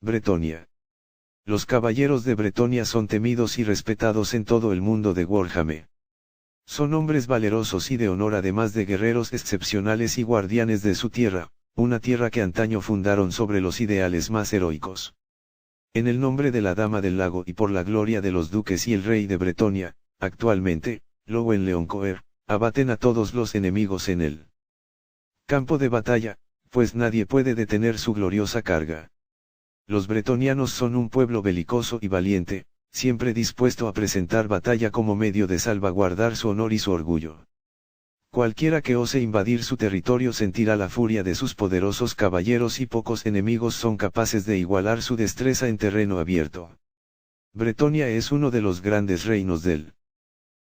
Bretonia. Los caballeros de Bretonia son temidos y respetados en todo el mundo de Warhammer. Son hombres valerosos y de honor, además de guerreros excepcionales y guardianes de su tierra, una tierra que antaño fundaron sobre los ideales más heroicos. En el nombre de la Dama del Lago y por la gloria de los duques y el rey de Bretonia, actualmente, Lowen Leoncoeur, abaten a todos los enemigos en el campo de batalla, pues nadie puede detener su gloriosa carga. Los bretonianos son un pueblo belicoso y valiente, siempre dispuesto a presentar batalla como medio de salvaguardar su honor y su orgullo. Cualquiera que ose invadir su territorio sentirá la furia de sus poderosos caballeros y pocos enemigos son capaces de igualar su destreza en terreno abierto. Bretonia es uno de los grandes reinos del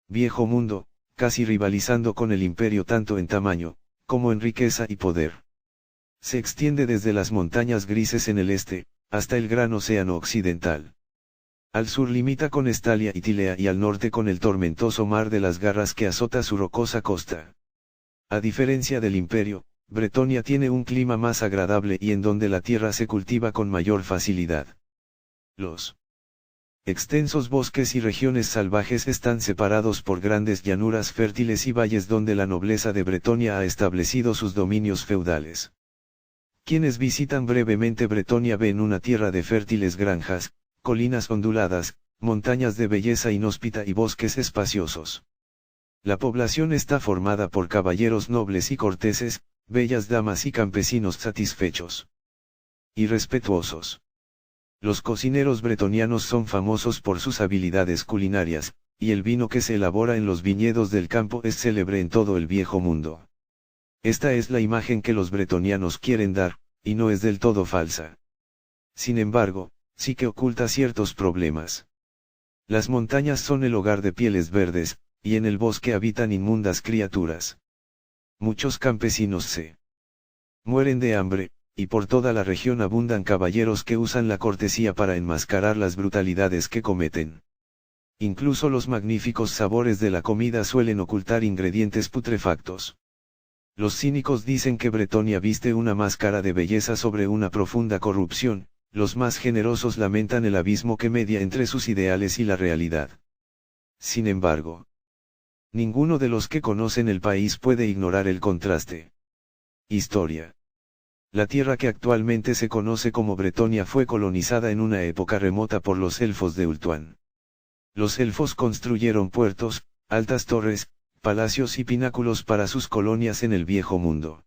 Viejo Mundo, casi rivalizando con el imperio tanto en tamaño, como en riqueza y poder. Se extiende desde las montañas grises en el este, hasta el gran océano occidental. Al sur limita con Estalia y Tilea y al norte con el tormentoso mar de las Garras que azota su rocosa costa. A diferencia del imperio, Bretonia tiene un clima más agradable y en donde la tierra se cultiva con mayor facilidad. Los extensos bosques y regiones salvajes están separados por grandes llanuras fértiles y valles donde la nobleza de Bretonia ha establecido sus dominios feudales. Quienes visitan brevemente Bretonia ven una tierra de fértiles granjas, colinas onduladas, montañas de belleza inhóspita y bosques espaciosos. La población está formada por caballeros nobles y corteses, bellas damas y campesinos satisfechos y respetuosos. Los cocineros bretonianos son famosos por sus habilidades culinarias, y el vino que se elabora en los viñedos del campo es célebre en todo el Viejo Mundo. Esta es la imagen que los bretonianos quieren dar, y no es del todo falsa. Sin embargo, sí que oculta ciertos problemas. Las montañas son el hogar de pieles verdes, y en el bosque habitan inmundas criaturas. Muchos campesinos se mueren de hambre, y por toda la región abundan caballeros que usan la cortesía para enmascarar las brutalidades que cometen. Incluso los magníficos sabores de la comida suelen ocultar ingredientes putrefactos. Los cínicos dicen que Bretonia viste una máscara de belleza sobre una profunda corrupción. Los más generosos lamentan el abismo que media entre sus ideales y la realidad. Sin embargo, ninguno de los que conocen el país puede ignorar el contraste. Historia. La tierra que actualmente se conoce como Bretonia fue colonizada en una época remota por los elfos de Ultuan. Los elfos construyeron puertos, altas torres, palacios y pináculos para sus colonias en el Viejo Mundo.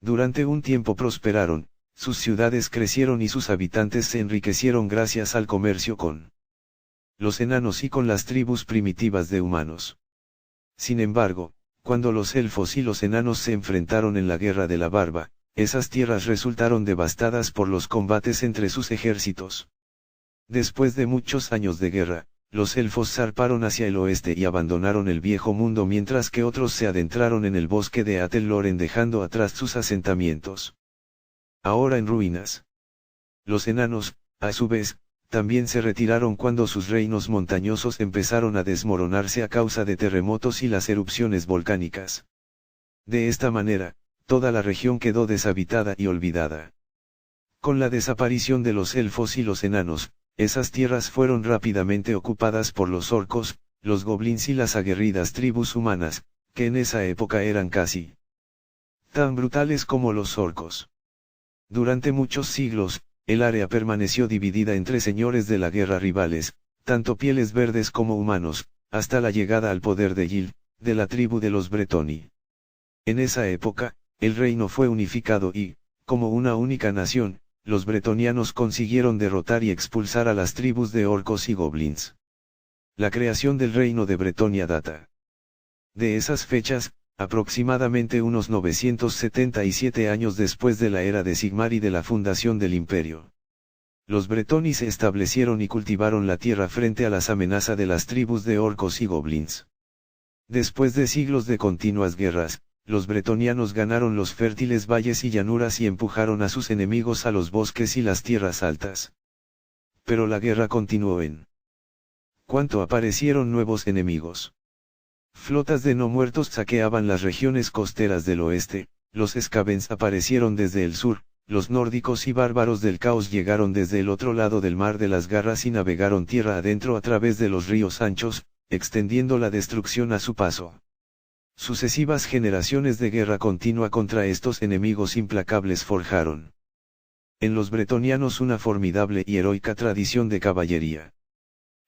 Durante un tiempo prosperaron. Sus ciudades crecieron y sus habitantes se enriquecieron gracias al comercio con los enanos y con las tribus primitivas de humanos. Sin embargo, cuando los elfos y los enanos se enfrentaron en la Guerra de la Barba, esas tierras resultaron devastadas por los combates entre sus ejércitos. Después de muchos años de guerra, los elfos zarparon hacia el oeste y abandonaron el Viejo Mundo mientras que otros se adentraron en el bosque de Atelloren dejando atrás sus asentamientos. Ahora en ruinas. Los enanos, a su vez, también se retiraron cuando sus reinos montañosos empezaron a desmoronarse a causa de terremotos y las erupciones volcánicas. De esta manera, toda la región quedó deshabitada y olvidada. Con la desaparición de los elfos y los enanos, esas tierras fueron rápidamente ocupadas por los orcos, los goblins y las aguerridas tribus humanas, que en esa época eran casi tan brutales como los orcos. Durante muchos siglos, el área permaneció dividida entre señores de la guerra rivales, tanto pieles verdes como humanos, hasta la llegada al poder de Gil, de la tribu de los Bretoni. En esa época, el reino fue unificado y, como una única nación, los bretonianos consiguieron derrotar y expulsar a las tribus de orcos y goblins. La creación del reino de Bretonia data de esas fechas, aproximadamente unos 977 años después de la era de Sigmar y de la fundación del imperio. Los Bretoni se establecieron y cultivaron la tierra frente a las amenazas de las tribus de orcos y goblins. Después de siglos de continuas guerras, los bretonianos ganaron los fértiles valles y llanuras y empujaron a sus enemigos a los bosques y las tierras altas. Pero la guerra continuó en cuanto aparecieron nuevos enemigos. Flotas de no muertos saqueaban las regiones costeras del oeste, los Skavens aparecieron desde el sur, los nórdicos y bárbaros del caos llegaron desde el otro lado del mar de las garras y navegaron tierra adentro a través de los ríos anchos, extendiendo la destrucción a su paso. Sucesivas generaciones de guerra continua contra estos enemigos implacables forjaron en los bretonianos una formidable y heroica tradición de caballería.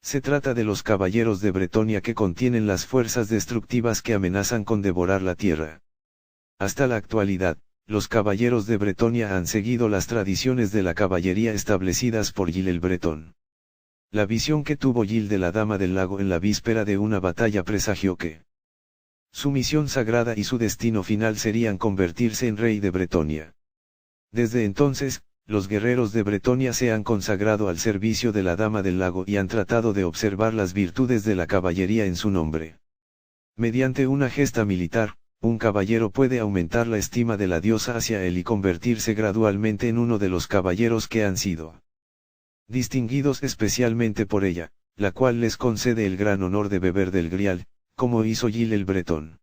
Se trata de los caballeros de Bretonia que contienen las fuerzas destructivas que amenazan con devorar la tierra. Hasta la actualidad, los caballeros de Bretonia han seguido las tradiciones de la caballería establecidas por Gil el Bretón. La visión que tuvo Gil de la Dama del Lago en la víspera de una batalla presagió que su misión sagrada y su destino final serían convertirse en rey de Bretonia. Desde entonces, los guerreros de Bretonia se han consagrado al servicio de la Dama del Lago y han tratado de observar las virtudes de la caballería en su nombre. Mediante una gesta militar, un caballero puede aumentar la estima de la diosa hacia él y convertirse gradualmente en uno de los caballeros que han sido distinguidos especialmente por ella, la cual les concede el gran honor de beber del Grial, como hizo Gil el Bretón.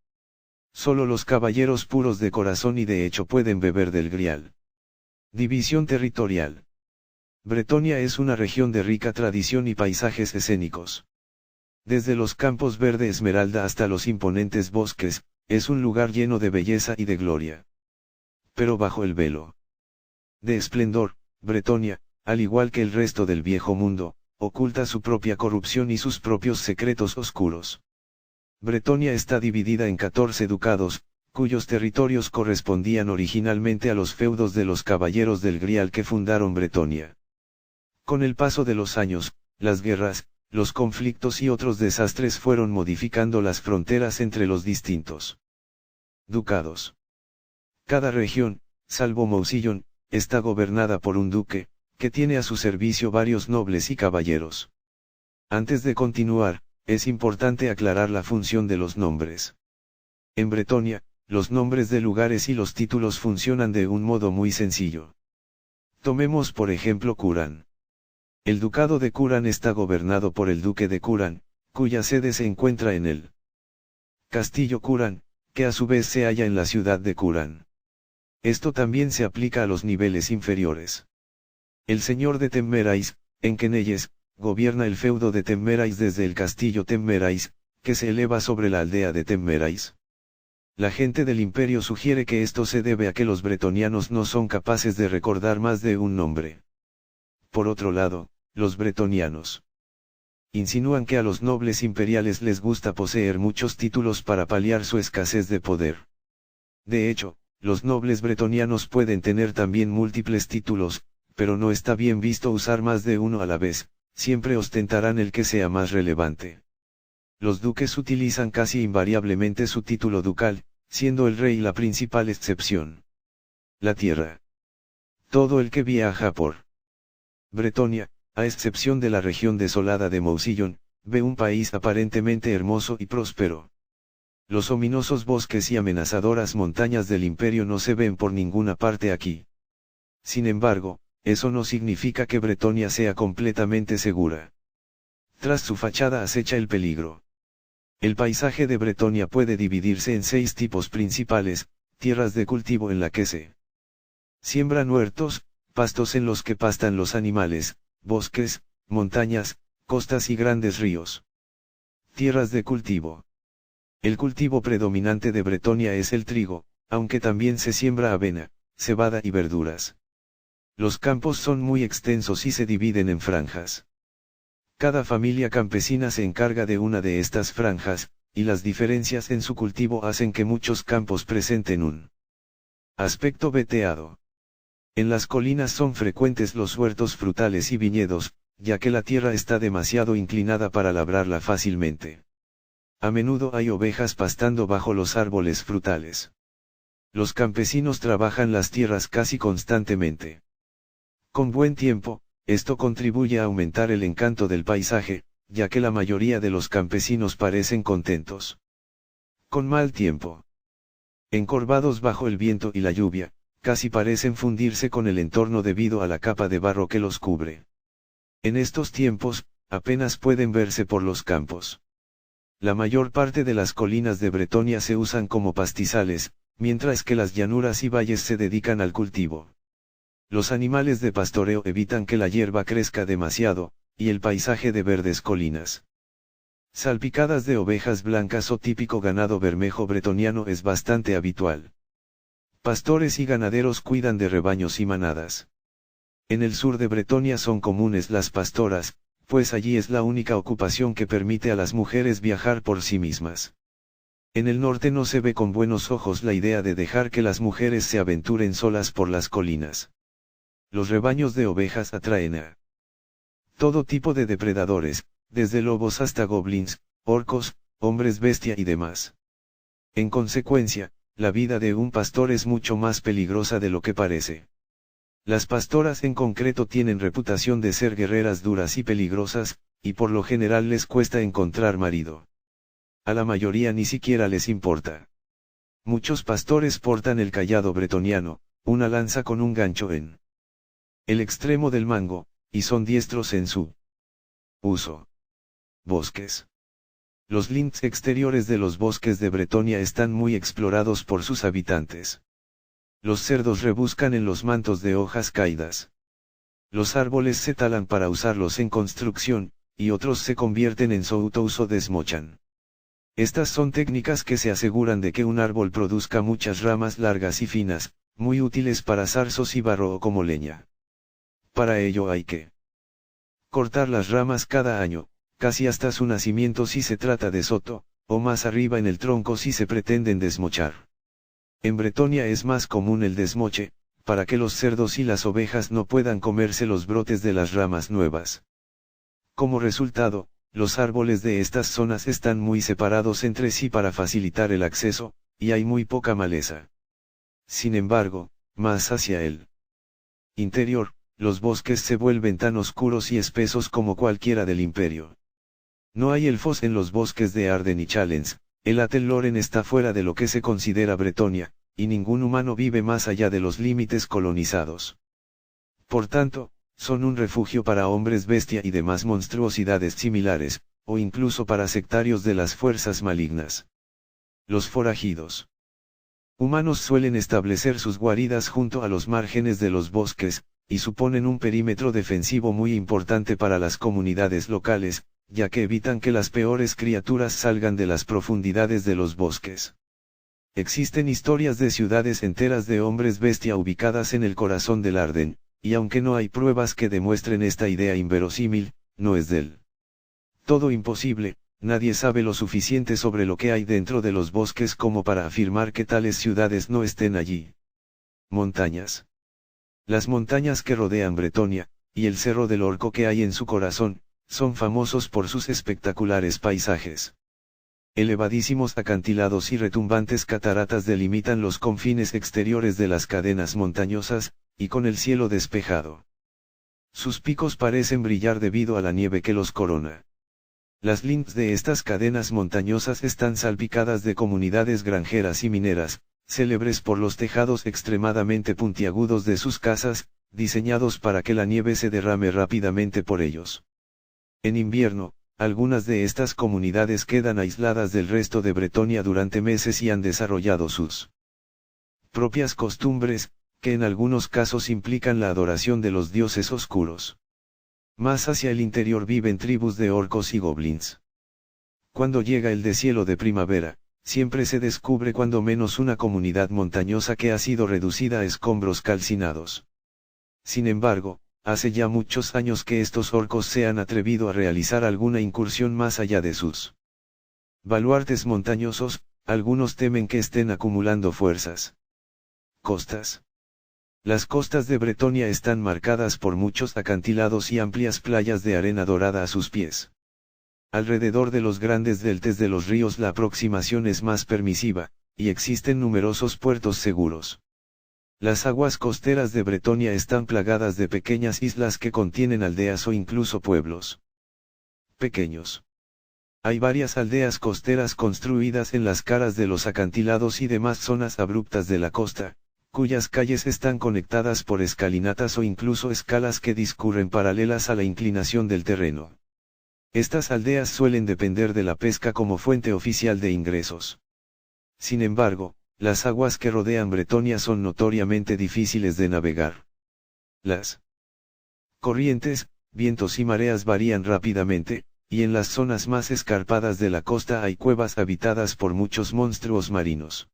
Solo los caballeros puros de corazón y de hecho pueden beber del Grial. División territorial. Bretonia es una región de rica tradición y paisajes escénicos. Desde los campos verde esmeralda hasta los imponentes bosques, es un lugar lleno de belleza y de gloria. Pero bajo el velo de esplendor, Bretonia, al igual que el resto del viejo mundo, oculta su propia corrupción y sus propios secretos oscuros. Bretonia está dividida en 14 ducados, cuyos territorios correspondían originalmente a los feudos de los caballeros del Grial que fundaron Bretonia. Con el paso de los años, las guerras, los conflictos y otros desastres fueron modificando las fronteras entre los distintos ducados. Cada región, salvo Mousillon, está gobernada por un duque, que tiene a su servicio varios nobles y caballeros. Antes de continuar, es importante aclarar la función de los nombres. En Bretonia, los nombres de lugares y los títulos funcionan de un modo muy sencillo. Tomemos por ejemplo Curán. El ducado de Curán está gobernado por el duque de Curán, cuya sede se encuentra en el castillo Curán, que a su vez se halla en la ciudad de Curán. Esto también se aplica a los niveles inferiores. El señor de Temmerais, en Quenelles, gobierna el feudo de Temmerais desde el castillo Temmerais, que se eleva sobre la aldea de Temmerais. La gente del imperio sugiere que esto se debe a que los bretonianos no son capaces de recordar más de un nombre. Por otro lado, los bretonianos insinúan que a los nobles imperiales les gusta poseer muchos títulos para paliar su escasez de poder. De hecho, los nobles bretonianos pueden tener también múltiples títulos, pero no está bien visto usar más de uno a la vez, siempre ostentarán el que sea más relevante. Los duques utilizan casi invariablemente su título ducal, siendo el rey la principal excepción. La tierra. Todo el que viaja por Bretonia, a excepción de la región desolada de Mousillon, ve un país aparentemente hermoso y próspero. Los ominosos bosques y amenazadoras montañas del imperio no se ven por ninguna parte aquí. Sin embargo, eso no significa que Bretonia sea completamente segura. Tras su fachada acecha el peligro. El paisaje de Bretonia puede dividirse en 6 tipos principales: tierras de cultivo en la que se siembran huertos, pastos en los que pastan los animales, bosques, montañas, costas y grandes ríos. Tierras de cultivo. El cultivo predominante de Bretonia es el trigo, aunque también se siembra avena, cebada y verduras. Los campos son muy extensos y se dividen en franjas. Cada familia campesina se encarga de una de estas franjas, y las diferencias en su cultivo hacen que muchos campos presenten un aspecto veteado. En las colinas son frecuentes los huertos frutales y viñedos, ya que la tierra está demasiado inclinada para labrarla fácilmente. A menudo hay ovejas pastando bajo los árboles frutales. Los campesinos trabajan las tierras casi constantemente. Con buen tiempo, esto contribuye a aumentar el encanto del paisaje, ya que la mayoría de los campesinos parecen contentos. Con mal tiempo, encorvados bajo el viento y la lluvia, casi parecen fundirse con el entorno debido a la capa de barro que los cubre. En estos tiempos, apenas pueden verse por los campos. La mayor parte de las colinas de Bretonia se usan como pastizales, mientras que las llanuras y valles se dedican al cultivo. Los animales de pastoreo evitan que la hierba crezca demasiado, y el paisaje de verdes colinas salpicadas de ovejas blancas o típico ganado bermejo bretoniano es bastante habitual. Pastores y ganaderos cuidan de rebaños y manadas. En el sur de Bretonia son comunes las pastoras, pues allí es la única ocupación que permite a las mujeres viajar por sí mismas. En el norte no se ve con buenos ojos la idea de dejar que las mujeres se aventuren solas por las colinas. Los rebaños de ovejas atraen a todo tipo de depredadores, desde lobos hasta goblins, orcos, hombres bestia y demás. En consecuencia, la vida de un pastor es mucho más peligrosa de lo que parece. Las pastoras en concreto tienen reputación de ser guerreras duras y peligrosas, y por lo general les cuesta encontrar marido. A la mayoría ni siquiera les importa. Muchos pastores portan el cayado bretoniano, una lanza con un gancho en el extremo del mango, y son diestros en su uso. Bosques. Los links exteriores de los bosques de Bretonia están muy explorados por sus habitantes. Los cerdos rebuscan en los mantos de hojas caídas. Los árboles se talan para usarlos en construcción, y otros se convierten en soutos o desmochan. Estas son técnicas que se aseguran de que un árbol produzca muchas ramas largas y finas, muy útiles para zarzos y barro o como leña. Para ello hay que cortar las ramas cada año, casi hasta su nacimiento si se trata de soto, o más arriba en el tronco si se pretenden desmochar. En Bretonia es más común el desmoche, para que los cerdos y las ovejas no puedan comerse los brotes de las ramas nuevas. Como resultado, los árboles de estas zonas están muy separados entre sí para facilitar el acceso, y hay muy poca maleza. Sin embargo, más hacia el interior, los bosques se vuelven tan oscuros y espesos como cualquiera del imperio. No hay elfos en los bosques de Arden y Challenge, el Atelloren está fuera de lo que se considera Bretonia, y ningún humano vive más allá de los límites colonizados. Por tanto, son un refugio para hombres bestia y demás monstruosidades similares, o incluso para sectarios de las fuerzas malignas. Los forajidos humanos suelen establecer sus guaridas junto a los márgenes de los bosques, y suponen un perímetro defensivo muy importante para las comunidades locales, ya que evitan que las peores criaturas salgan de las profundidades de los bosques. Existen historias de ciudades enteras de hombres bestia ubicadas en el corazón del Arden, y aunque no hay pruebas que demuestren esta idea inverosímil, no es del todo imposible, nadie sabe lo suficiente sobre lo que hay dentro de los bosques como para afirmar que tales ciudades no estén allí. Montañas. Las montañas que rodean Bretonia, y el Cerro del Orco que hay en su corazón, son famosos por sus espectaculares paisajes. Elevadísimos acantilados y retumbantes cataratas delimitan los confines exteriores de las cadenas montañosas, y con el cielo despejado. Sus picos parecen brillar debido a la nieve que los corona. Las lindes de estas cadenas montañosas están salpicadas de comunidades granjeras y mineras, célebres por los tejados extremadamente puntiagudos de sus casas, diseñados para que la nieve se derrame rápidamente por ellos. En invierno, algunas de estas comunidades quedan aisladas del resto de Bretonia durante meses y han desarrollado sus propias costumbres, que en algunos casos implican la adoración de los dioses oscuros. Más hacia el interior viven tribus de orcos y goblins. Cuando llega el deshielo de primavera, siempre se descubre cuando menos una comunidad montañosa que ha sido reducida a escombros calcinados. Sin embargo, hace ya muchos años que estos orcos se han atrevido a realizar alguna incursión más allá de sus baluartes montañosos, algunos temen que estén acumulando fuerzas. Costas. Las costas de Bretonia están marcadas por muchos acantilados y amplias playas de arena dorada a sus pies. Alrededor de los grandes deltas de los ríos la aproximación es más permisiva, y existen numerosos puertos seguros. Las aguas costeras de Bretonia están plagadas de pequeñas islas que contienen aldeas o incluso pueblos pequeños. Hay varias aldeas costeras construidas en las caras de los acantilados y demás zonas abruptas de la costa, cuyas calles están conectadas por escalinatas o incluso escalas que discurren paralelas a la inclinación del terreno. Estas aldeas suelen depender de la pesca como fuente oficial de ingresos. Sin embargo, las aguas que rodean Bretonia son notoriamente difíciles de navegar. Las corrientes, vientos y mareas varían rápidamente, y en las zonas más escarpadas de la costa hay cuevas habitadas por muchos monstruos marinos.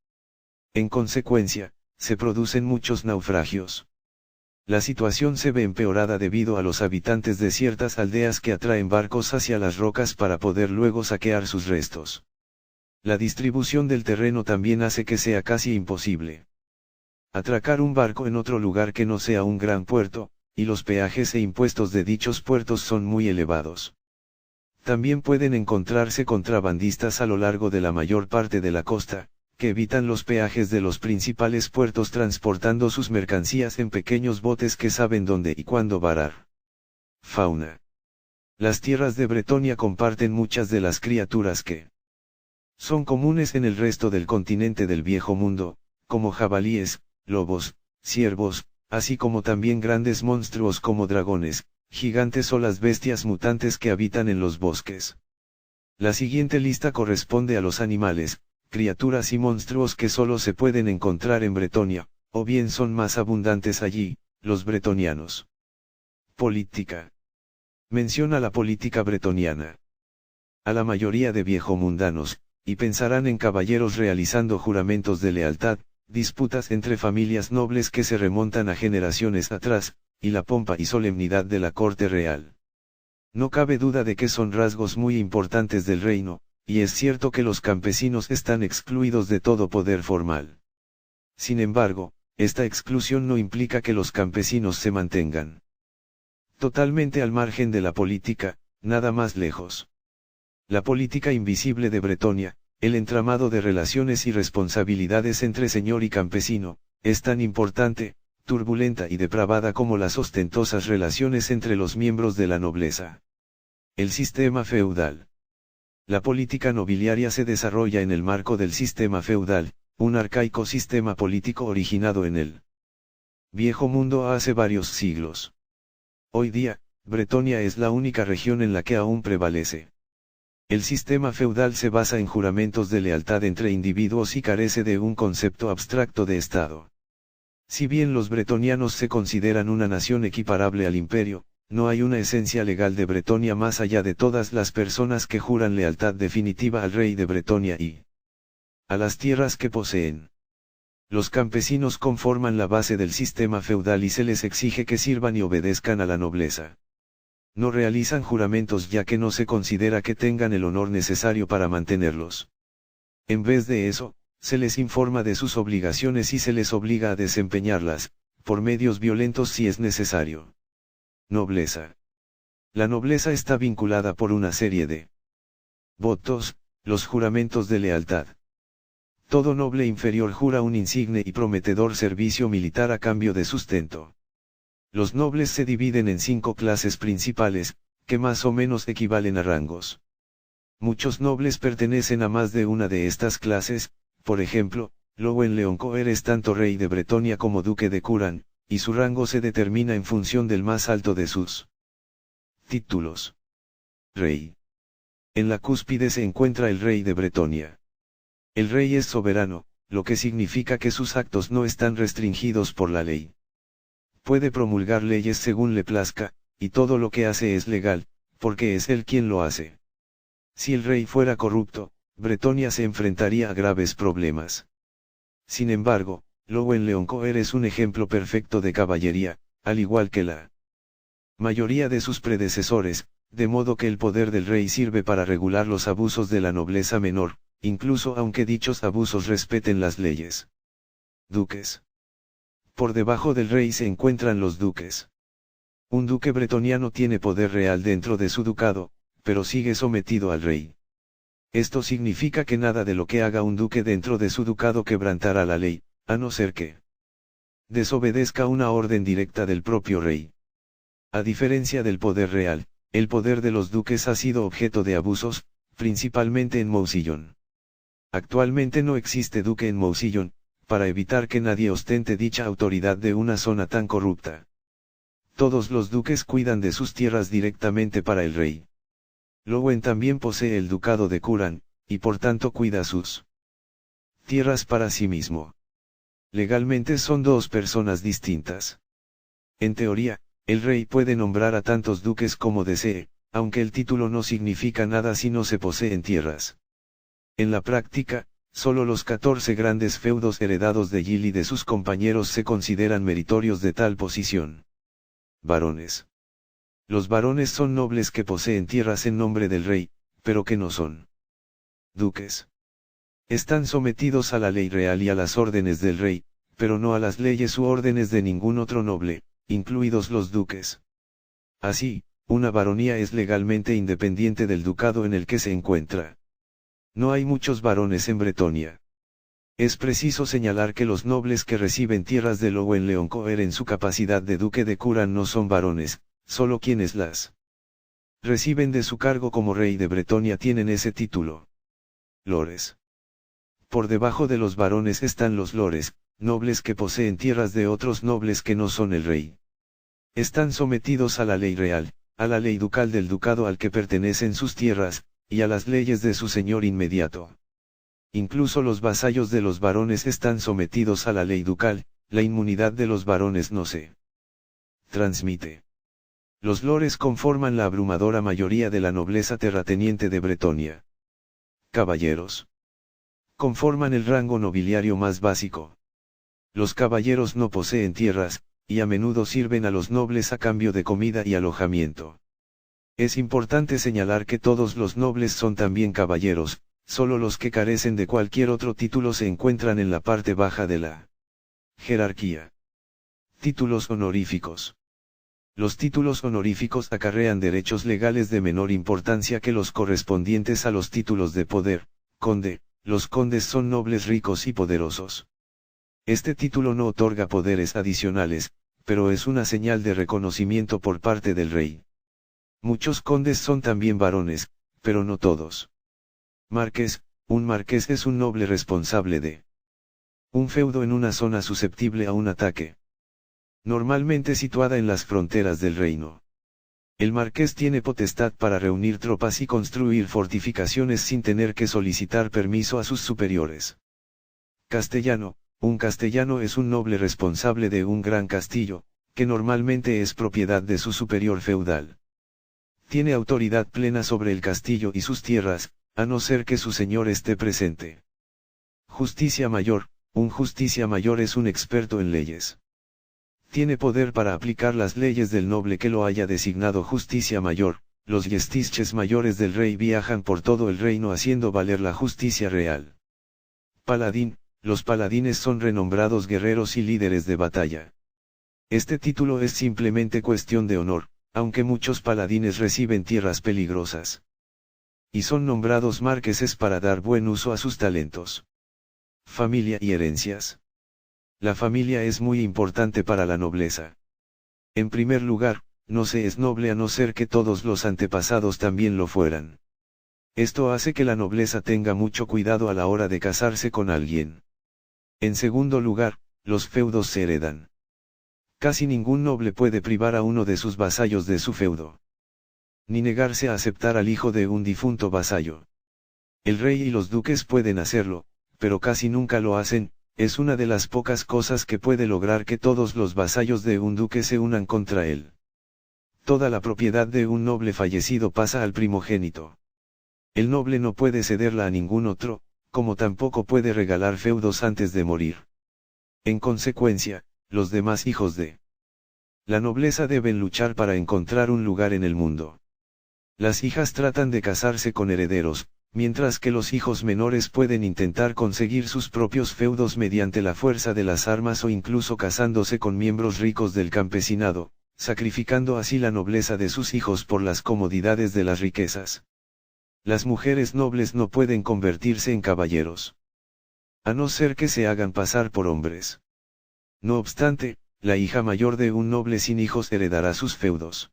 En consecuencia, se producen muchos naufragios. La situación se ve empeorada debido a los habitantes de ciertas aldeas que atraen barcos hacia las rocas para poder luego saquear sus restos. La distribución del terreno también hace que sea casi imposible atracar un barco en otro lugar que no sea un gran puerto, y los peajes e impuestos de dichos puertos son muy elevados. También pueden encontrarse contrabandistas a lo largo de la mayor parte de la costa, que evitan los peajes de los principales puertos transportando sus mercancías en pequeños botes que saben dónde y cuándo varar. Fauna. Las tierras de Bretonia comparten muchas de las criaturas que son comunes en el resto del continente del Viejo Mundo, como jabalíes, lobos, ciervos, así como también grandes monstruos como dragones, gigantes o las bestias mutantes que habitan en los bosques. La siguiente lista corresponde a los animales, criaturas y monstruos que solo se pueden encontrar en Bretonia, o bien son más abundantes allí, los bretonianos. Política. Menciona la política bretoniana. A la mayoría de viejomundanos, y pensarán en caballeros realizando juramentos de lealtad, disputas entre familias nobles que se remontan a generaciones atrás, y la pompa y solemnidad de la corte real. No cabe duda de que son rasgos muy importantes del reino, y es cierto que los campesinos están excluidos de todo poder formal. Sin embargo, esta exclusión no implica que los campesinos se mantengan totalmente al margen de la política, nada más lejos. La política invisible de Bretonia, el entramado de relaciones y responsabilidades entre señor y campesino, es tan importante, turbulenta y depravada como las ostentosas relaciones entre los miembros de la nobleza. El sistema feudal. La política nobiliaria se desarrolla en el marco del sistema feudal, un arcaico sistema político originado en el Viejo Mundo hace varios siglos. Hoy día, Bretonia es la única región en la que aún prevalece. El sistema feudal se basa en juramentos de lealtad entre individuos y carece de un concepto abstracto de Estado. Si bien los bretonianos se consideran una nación equiparable al imperio, no hay una esencia legal de Bretonia más allá de todas las personas que juran lealtad definitiva al rey de Bretonia y a las tierras que poseen. Los campesinos conforman la base del sistema feudal y se les exige que sirvan y obedezcan a la nobleza. No realizan juramentos ya que no se considera que tengan el honor necesario para mantenerlos. En vez de eso, se les informa de sus obligaciones y se les obliga a desempeñarlas, por medios violentos si es necesario. Nobleza. La nobleza está vinculada por una serie de votos, los juramentos de lealtad. Todo noble inferior jura un insigne y prometedor servicio militar a cambio de sustento. Los nobles se dividen en 5 clases principales, que más o menos equivalen a rangos. Muchos nobles pertenecen a más de una de estas clases, por ejemplo, Lowen Leoncoeur es tanto rey de Bretonia como duque de Curan, y su rango se determina en función del más alto de sus títulos. Rey. En la cúspide se encuentra el rey de Bretonia. El rey es soberano, lo que significa que sus actos no están restringidos por la ley. Puede promulgar leyes según le plazca, y todo lo que hace es legal, porque es él quien lo hace. Si el rey fuera corrupto, Bretonia se enfrentaría a graves problemas. Sin embargo, Lowen Leoncoeur es un ejemplo perfecto de caballería, al igual que la mayoría de sus predecesores, de modo que el poder del rey sirve para regular los abusos de la nobleza menor, incluso aunque dichos abusos respeten las leyes. Duques. Por debajo del rey se encuentran los duques. Un duque bretoniano tiene poder real dentro de su ducado, pero sigue sometido al rey. Esto significa que nada de lo que haga un duque dentro de su ducado quebrantará la ley, a no ser que desobedezca una orden directa del propio rey. A diferencia del poder real, el poder de los duques ha sido objeto de abusos, principalmente en Mousillon. Actualmente no existe duque en Mousillon, para evitar que nadie ostente dicha autoridad de una zona tan corrupta. Todos los duques cuidan de sus tierras directamente para el rey. Lowen también posee el ducado de Curan, y por tanto cuida sus tierras para sí mismo. Legalmente son 2 personas distintas. En teoría, el rey puede nombrar a tantos duques como desee, aunque el título no significa nada si no se poseen tierras. En la práctica, solo los 14 grandes feudos heredados de Gil y de sus compañeros se consideran meritorios de tal posición. Varones. Los varones son nobles que poseen tierras en nombre del rey, pero que no son duques. Están sometidos a la ley real y a las órdenes del rey, pero no a las leyes u órdenes de ningún otro noble, incluidos los duques. Así, una baronía es legalmente independiente del ducado en el que se encuentra. No hay muchos varones en Bretonia. Es preciso señalar que los nobles que reciben tierras de Lowen-Leoncoeur en su capacidad de duque de Curan no son varones, solo quienes las reciben de su cargo como rey de Bretonia tienen ese título. Lores. Por debajo de los varones están los lores, nobles que poseen tierras de otros nobles que no son el rey. Están sometidos a la ley real, a la ley ducal del ducado al que pertenecen sus tierras, y a las leyes de su señor inmediato. Incluso los vasallos de los varones están sometidos a la ley ducal, la inmunidad de los varones no se transmite. Los lores conforman la abrumadora mayoría de la nobleza terrateniente de Bretonia. Caballeros. Conforman el rango nobiliario más básico. Los caballeros no poseen tierras, y a menudo sirven a los nobles a cambio de comida y alojamiento. Es importante señalar que todos los nobles son también caballeros, solo los que carecen de cualquier otro título se encuentran en la parte baja de la jerarquía. Títulos honoríficos. Los títulos honoríficos acarrean derechos legales de menor importancia que los correspondientes a los títulos de poder. Conde, los condes son nobles ricos y poderosos. Este título no otorga poderes adicionales, pero es una señal de reconocimiento por parte del rey. Muchos condes son también varones, pero no todos. Marqués, un marqués es un noble responsable de un feudo en una zona susceptible a un ataque. Normalmente situada en las fronteras del reino. El marqués tiene potestad para reunir tropas y construir fortificaciones sin tener que solicitar permiso a sus superiores. Castellano, un castellano es un noble responsable de un gran castillo, que normalmente es propiedad de su superior feudal. Tiene autoridad plena sobre el castillo y sus tierras, a no ser que su señor esté presente. Justicia mayor, un justicia mayor es un experto en leyes. Tiene poder para aplicar las leyes del noble que lo haya designado justicia mayor. Los yestiches mayores del rey viajan por todo el reino haciendo valer la justicia real. Paladín, los paladines son renombrados guerreros y líderes de batalla. Este título es simplemente cuestión de honor, aunque muchos paladines reciben tierras peligrosas. Y son nombrados marqueses para dar buen uso a sus talentos. Familia y herencias. La familia es muy importante para la nobleza. En primer lugar, no se es noble a no ser que todos los antepasados también lo fueran. Esto hace que la nobleza tenga mucho cuidado a la hora de casarse con alguien. En segundo lugar, los feudos se heredan. Casi ningún noble puede privar a uno de sus vasallos de su feudo. Ni negarse a aceptar al hijo de un difunto vasallo. El rey y los duques pueden hacerlo, pero casi nunca lo hacen. Es una de las pocas cosas que puede lograr que todos los vasallos de un duque se unan contra él. Toda la propiedad de un noble fallecido pasa al primogénito. El noble no puede cederla a ningún otro, como tampoco puede regalar feudos antes de morir. En consecuencia, los demás hijos de la nobleza deben luchar para encontrar un lugar en el mundo. Las hijas tratan de casarse con herederos, mientras que los hijos menores pueden intentar conseguir sus propios feudos mediante la fuerza de las armas o incluso casándose con miembros ricos del campesinado, sacrificando así la nobleza de sus hijos por las comodidades de las riquezas. Las mujeres nobles no pueden convertirse en caballeros, a no ser que se hagan pasar por hombres. No obstante, la hija mayor de un noble sin hijos heredará sus feudos.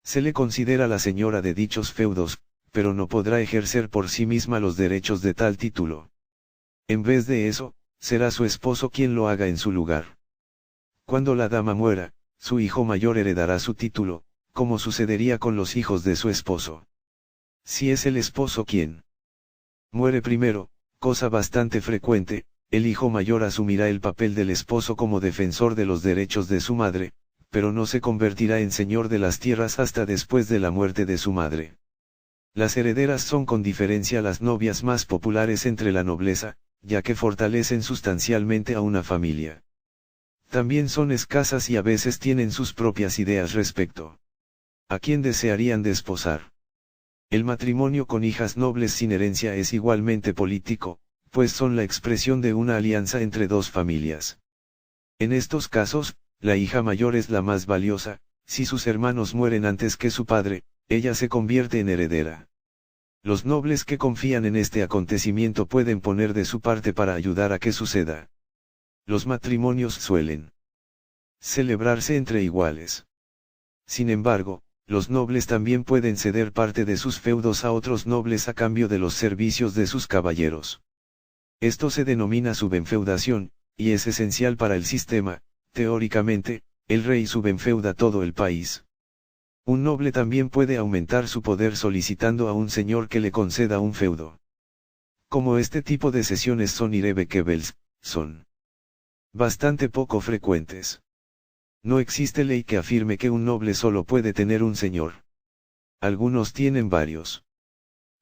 Se le considera la señora de dichos feudos, pero no podrá ejercer por sí misma los derechos de tal título. En vez de eso, será su esposo quien lo haga en su lugar. Cuando la dama muera, su hijo mayor heredará su título, como sucedería con los hijos de su esposo. Si es el esposo quien muere primero, cosa bastante frecuente, el hijo mayor asumirá el papel del esposo como defensor de los derechos de su madre, pero no se convertirá en señor de las tierras hasta después de la muerte de su madre. Las herederas son con diferencia las novias más populares entre la nobleza, ya que fortalecen sustancialmente a una familia. También son escasas y a veces tienen sus propias ideas respecto a quién desearían desposar. El matrimonio con hijas nobles sin herencia es igualmente político, pues son la expresión de una alianza entre dos familias. En estos casos, la hija mayor es la más valiosa, si sus hermanos mueren antes que su padre, ella se convierte en heredera. Los nobles que confían en este acontecimiento pueden poner de su parte para ayudar a que suceda. Los matrimonios suelen celebrarse entre iguales. Sin embargo, los nobles también pueden ceder parte de sus feudos a otros nobles a cambio de los servicios de sus caballeros. Esto se denomina subenfeudación, y es esencial para el sistema. Teóricamente, el rey subenfeuda todo el país. Un noble también puede aumentar su poder solicitando a un señor que le conceda un feudo. Como este tipo de cesiones son irrevocables, son bastante poco frecuentes. No existe ley que afirme que un noble solo puede tener un señor. Algunos tienen varios.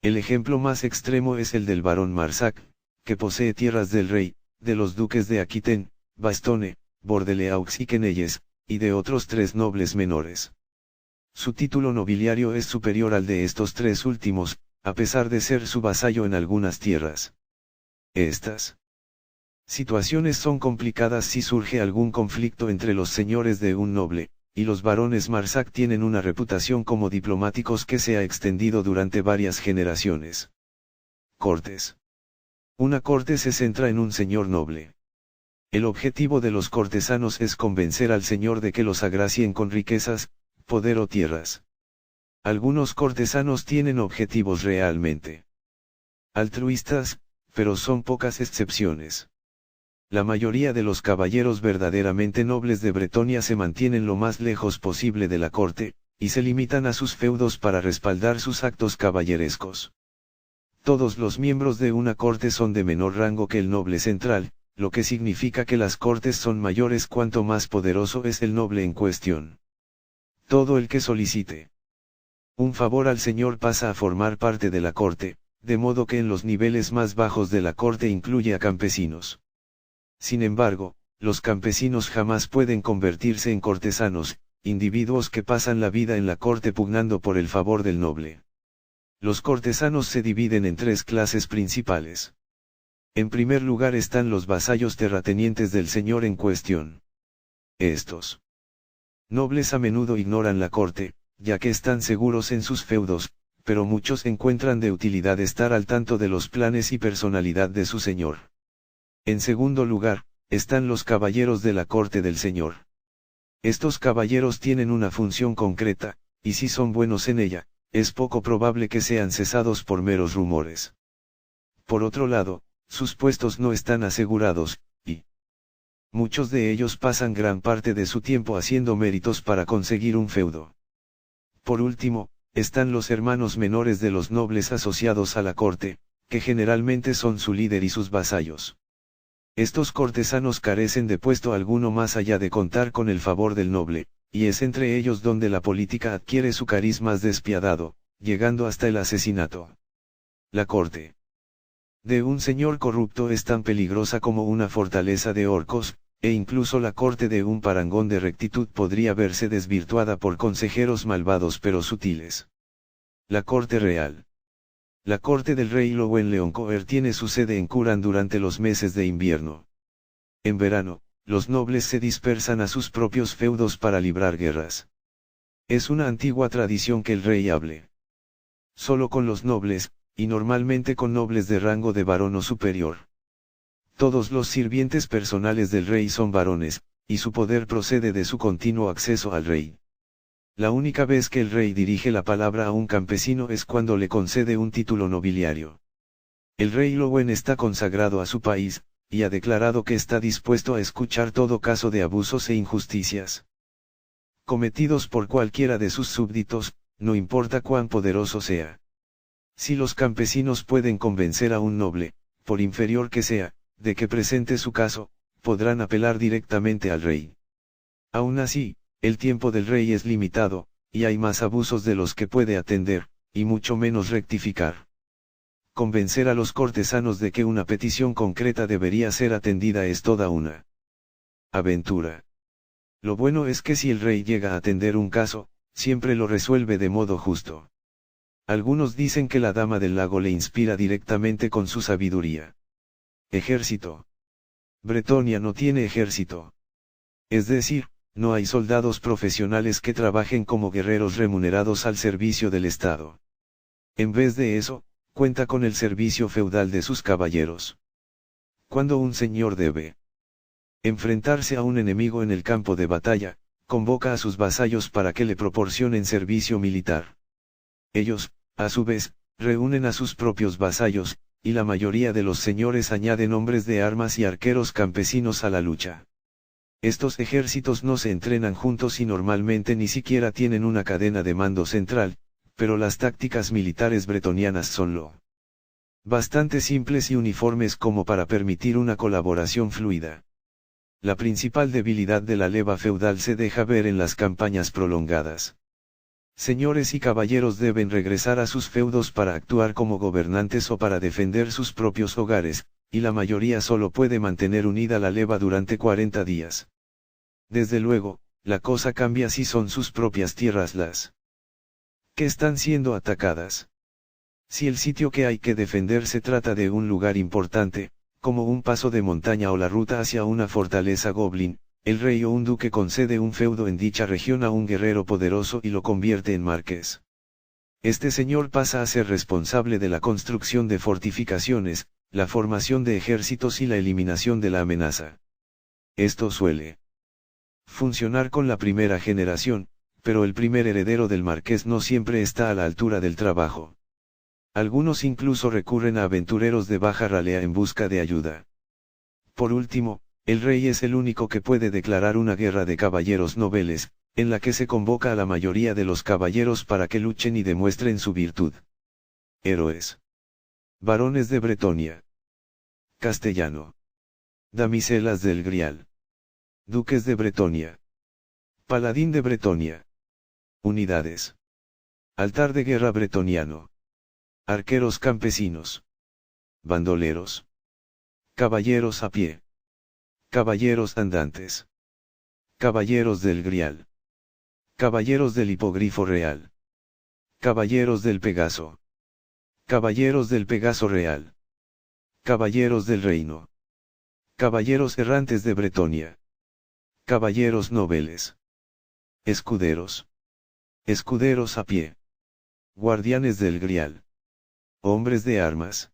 El ejemplo más extremo es el del barón Marsac, que posee tierras del rey, de los duques de Aquitaine, Bastogne, Bordeleaux y Quenelles, y de otros 3 nobles menores. Su título nobiliario es superior al de estos 3 últimos, a pesar de ser su vasallo en algunas tierras. Estas situaciones son complicadas si surge algún conflicto entre los señores de un noble, y los barones Marsac tienen una reputación como diplomáticos que se ha extendido durante varias generaciones. Cortes. Una corte se centra en un señor noble. El objetivo de los cortesanos es convencer al señor de que los agracien con riquezas, poder o tierras. Algunos cortesanos tienen objetivos realmente altruistas, pero son pocas excepciones. La mayoría de los caballeros verdaderamente nobles de Bretonia se mantienen lo más lejos posible de la corte, y se limitan a sus feudos para respaldar sus actos caballerescos. Todos los miembros de una corte son de menor rango que el noble central, lo que significa que las cortes son mayores cuanto más poderoso es el noble en cuestión. Todo el que solicite un favor al señor pasa a formar parte de la corte, de modo que en los niveles más bajos de la corte incluye a campesinos. Sin embargo, los campesinos jamás pueden convertirse en cortesanos, individuos que pasan la vida en la corte pugnando por el favor del noble. Los cortesanos se dividen en 3 clases principales. En primer lugar están los vasallos terratenientes del señor en cuestión. Estos nobles a menudo ignoran la corte, ya que están seguros en sus feudos, pero muchos encuentran de utilidad estar al tanto de los planes y personalidad de su señor. En segundo lugar, están los caballeros de la corte del señor. Estos caballeros tienen una función concreta, y si son buenos en ella, es poco probable que sean cesados por meros rumores. Por otro lado, sus puestos no están asegurados, y muchos de ellos pasan gran parte de su tiempo haciendo méritos para conseguir un feudo. Por último, están los hermanos menores de los nobles asociados a la corte, que generalmente son su líder y sus vasallos. Estos cortesanos carecen de puesto alguno más allá de contar con el favor del noble, y es entre ellos donde la política adquiere su cariz más despiadado, llegando hasta el asesinato. La corte de un señor corrupto es tan peligrosa como una fortaleza de orcos, e incluso la corte de un parangón de rectitud podría verse desvirtuada por consejeros malvados pero sutiles. La corte real. La corte del rey Louwen-Leoncoeur tiene su sede en Curan durante los meses de invierno. En verano, los nobles se dispersan a sus propios feudos para librar guerras. Es una antigua tradición que el rey hable solo con los nobles, y normalmente con nobles de rango de varón o superior. Todos los sirvientes personales del rey son varones, y su poder procede de su continuo acceso al rey. La única vez que el rey dirige la palabra a un campesino es cuando le concede un título nobiliario. El rey Louwen está consagrado a su país, y ha declarado que está dispuesto a escuchar todo caso de abusos e injusticias cometidos por cualquiera de sus súbditos, no importa cuán poderoso sea. Si los campesinos pueden convencer a un noble, por inferior que sea, de que presente su caso, podrán apelar directamente al rey. Aún así, El tiempo del rey es limitado, y hay más abusos de los que puede atender, y mucho menos rectificar. Convencer a los cortesanos de que una petición concreta debería ser atendida es toda una aventura. Lo bueno es que si el rey llega a atender un caso, siempre lo resuelve de modo justo. Algunos dicen que la dama del lago le inspira directamente con su sabiduría. Ejército. Bretonia no tiene ejército. Es decir, no hay soldados profesionales que trabajen como guerreros remunerados al servicio del Estado. En vez de eso, cuenta con el servicio feudal de sus caballeros. Cuando un señor debe enfrentarse a un enemigo en el campo de batalla, convoca a sus vasallos para que le proporcionen servicio militar. Ellos, a su vez, reúnen a sus propios vasallos, y la mayoría de los señores añaden hombres de armas y arqueros campesinos a la lucha. Estos ejércitos no se entrenan juntos y normalmente ni siquiera tienen una cadena de mando central, pero las tácticas militares bretonianas son lo bastante simples y uniformes como para permitir una colaboración fluida. La principal debilidad de la leva feudal se deja ver en las campañas prolongadas. Señores y caballeros deben regresar a sus feudos para actuar como gobernantes o para defender sus propios hogares, y la mayoría solo puede mantener unida la leva durante 40 días. Desde luego, la cosa cambia si son sus propias tierras las que están siendo atacadas. Si el sitio que hay que defender se trata de un lugar importante, como un paso de montaña o la ruta hacia una fortaleza goblin, el rey o un duque concede un feudo en dicha región a un guerrero poderoso y lo convierte en marqués. Este señor pasa a ser responsable de la construcción de fortificaciones, la formación de ejércitos y la eliminación de la amenaza. Esto suele funcionar con la primera generación, pero el primer heredero del marqués no siempre está a la altura del trabajo. Algunos incluso recurren a aventureros de baja ralea en busca de ayuda. Por último, el rey es el único que puede declarar una guerra de caballeros nobles, en la que se convoca a la mayoría de los caballeros para que luchen y demuestren su virtud. Héroes. Varones de Bretonia. Castellano. Damiselas del Grial. Duques de Bretonia. Paladín de Bretonia. Unidades. Altar de guerra bretoniano. Arqueros campesinos. Bandoleros. Caballeros a pie. Caballeros andantes. Caballeros del Grial. Caballeros del Hipogrifo Real. Caballeros del Pegaso. Caballeros del Pegaso Real. Caballeros del Reino. Caballeros errantes de Bretonia. Caballeros nobles. Escuderos. Escuderos a pie. Guardianes del Grial. Hombres de armas.